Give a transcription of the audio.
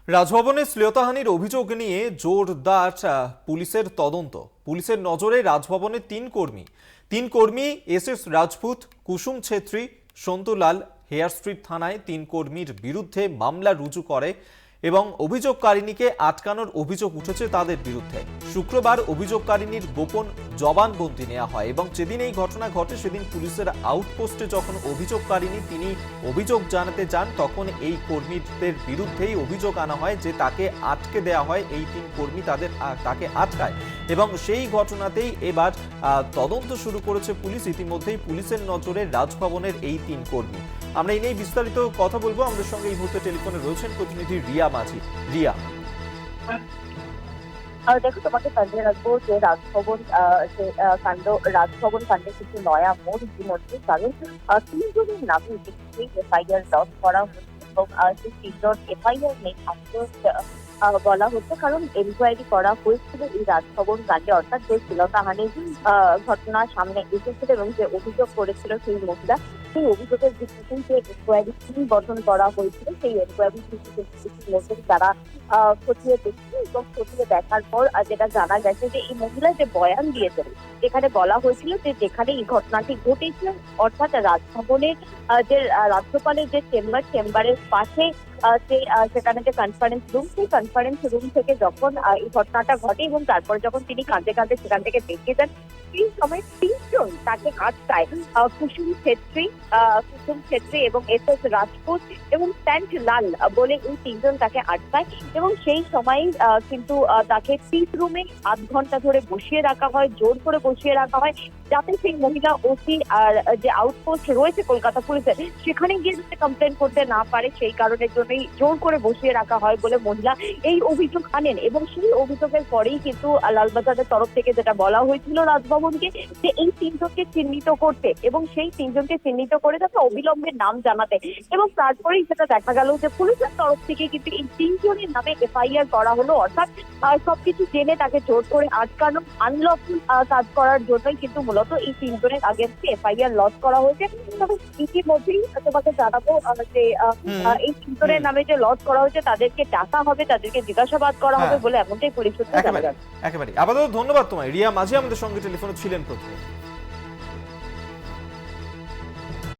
রাজভবনে শ্লীলতাহানির অভিযোগ নিয়ে জোরদার পুলিশের তদন্ত। পুলিশের নজরে রাজভবনের তিন কর্মী এস রাজপুত, কুসুম ছেত্রী, সন্তুলাল হেয়ার স্ট্রিট থানায় তিন কর্মীর বিরুদ্ধে মামলা রুজু করে এবং অভিযোগকারিণীকে আটকানোর অভিযোগ উঠেছে তাদের বিরুদ্ধে। শুক্রবার অভিযোগকারিণীর গোপন জবানবন্দি নেওয়া হয় এবং যেদিন এই ঘটনা ঘটে সেদিন পুলিশের আউটপোস্টে যখন অভিযোগকারিণী তিনি অভিযোগ জানাতে যান তখন এই কর্মীদের বিরুদ্ধেই অভিযোগ আনা হয় যে তাকে আটকে দেওয়া হয়, এই তিন কর্মী তাকে আটকায় এবং সেই ঘটনাতেই এবার তদন্ত শুরু করেছে পুলিশ। ইতিমধ্যেই পুলিশের নজরে রাজভবনের এই তিন কর্মী। আমরা এই নিয়ে বিস্তারিত কথা বলবো। আমাদের সঙ্গে এই মুহূর্তে টেলিফোনে রয়েছেন প্রতিনিধি রিয়া মাঝি। রিয়া, দেখো, তোমাকে জানিয়ে রাখবো যে রাজভবন কাণ্ডে কিছু নয়া মোড় ইতিমধ্যে, কারণ তিনজনের নামে এফআইআর লঞ্চ করা হচ্ছে এবং সেই তিনজন এফআইআর নেই বলা হচ্ছে, কারণ এনকোয়ারি করা হয়েছিল এই রাজভবন কাণ্ডে, অর্থাৎ যে শ্লীলতাহানির ঘটনা সামনে এসেছিল এবং যে অভিযোগ করেছিল সেই মহিলা, সেই অভিযোগের ভিত্তিতে যে এনকোয়ারি টিম গঠন করা হয়েছিল সেই এনকোয়ারি মধ্যে তারা খতিয়ে দেখছে এবং খতিয়ে দেখার পর যেটা জানা গেছে যে এই মহিলা যে বয়ান দিয়েছেন, যেখানে বলা হয়েছিল যে যেখানে এই ঘটনাটি ঘটেছিল অর্থাৎ রাজভবনের যে রাজ্যপালের যে চেম্বারের পাশে সেখানে যে কনফারেন্স রুম, সেই কনফারেন্স রুম থেকে যখন এই ঘটনাটা ঘটে এবং তারপর যখন তিনি কাঁদতে কাঁদতে সেখান থেকে বেরিয়ে যান, সেই সময় তিনজন তাকে আটকায়। কুসুম ছেত্রী এবং এস রাজপুত এবং স্যান্ট লাল বলে এই তিনজন তাকে আটকায় এবং সেই সময় কিন্তু তাকে পিস রুমে 8 ঘন্টা ধরে বসিয়ে রাখা হয়, জোর করে বসিয়ে রাখা হয়, যাতে সেই মহিলা ওসি আর যে আউটপোস্ট রয়েছে কলকাতা পুলিশের সেখানে গিয়ে যাতে কমপ্লেন করতে না পারে, সেই কারণের জন্যই জোর করে বসিয়ে রাখা হয় বলে মহিলা এই অভিযোগ আনেন। এবং সেই অভিযোগের পরেই কিন্তু লালবাজারের তরফ থেকে যেটা বলা হয়েছিল রাজভবনকে যে এই তিনজনকে চিহ্নিত করতে এবং সেই তিনজনকে চিহ্নিত করে তাকে অবিলম্বে নাম জানাতে, এবং তারপরেই সেটা দেখা গেল যে পুলিশের তরফ থেকে কিন্তু এই তিনজনের নামে এফআইআর করা হলো, অর্থাৎ সবকিছু জেনে তাকে জোর করে আটকানো, আনলফুল কাজ করার জন্যই কিন্তু মূলত এই তিনজনের আগেন্স্টে এফআইআর লঞ্চ করা হয়েছে। তবে ইতিমধ্যেই তোমাকে জানাবো যে এই তিনজনের নামে যে লঞ্চ করা হয়েছে তাদেরকে ডাকা হবে, তাদেরকে জিজ্ঞাসাবাদ করা হবে বলে এমনটাই পুলিশ সূত্রে জানা যাচ্ছে। একেবারে আপাতত ধন্যবাদ তোমায় রিয়া মাঝি, আমাদের সঙ্গে টেলিফোনে ছিলেন প্রথমে।